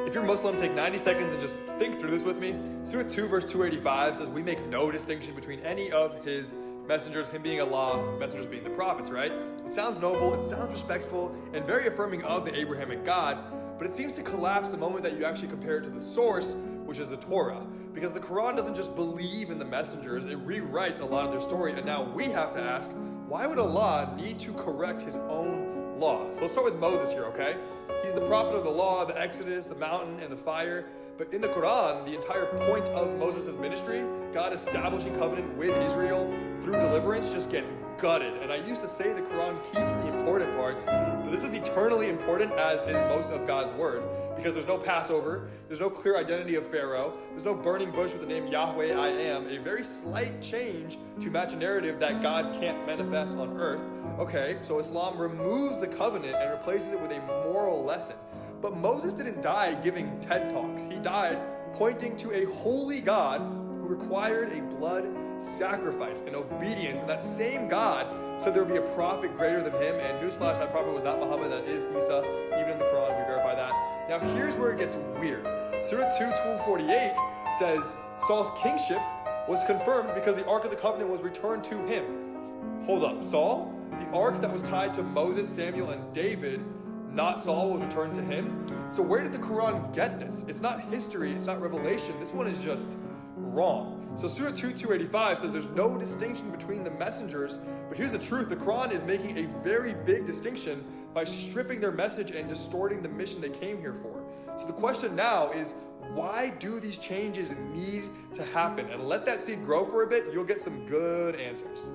If you're Muslim, take 90 seconds and just think through this with me. Surah 2 verse 285 says, we make no distinction between any of his messengers, him being Allah, messengers being the prophets, right? It sounds noble, it sounds respectful, and very affirming of the Abrahamic God, but it seems to collapse the moment that you actually compare it to the source, which is the Torah. Because the Quran doesn't just believe in the messengers, it rewrites a lot of their story, and now we have to ask, why would Allah need to correct his own law? So let's start with Moses here, okay? He's the prophet of the law, the Exodus, the mountain, and the fire. But in the Quran, the entire point of Moses' ministry, God establishing covenant with Israel through deliverance, just gets gutted. And I used to say the Quran keeps the important parts, but this is eternally important, as is most of God's word, because there's no Passover, there's no clear identity of Pharaoh, there's no burning bush with the name Yahweh I am, a very slight change to match a narrative that God can't manifest on earth. Okay, so Islam removes the covenant and replaces it with a moral lesson. But Moses didn't die giving TED Talks. He died pointing to a holy God who required a blood sacrifice and obedience. And that same God said there would be a prophet greater than him. And newsflash, that prophet was not Muhammad, that is Isa. Even in the Quran, we verify that. Now here's where it gets weird. Surah 2:248 says Saul's kingship was confirmed because the Ark of the Covenant was returned to him. Hold up, Saul? The Ark that was tied to Moses, Samuel, and David, not Saul, was returned to him? So where did the Quran get this? It's not history, it's not revelation. This one is just wrong. So Surah 2:285 says there's no distinction between the messengers, but here's the truth. The Quran is making a very big distinction by stripping their message and distorting the mission they came here for. So the question now is, why do these changes need to happen? And let that seed grow for a bit, you'll get some good answers.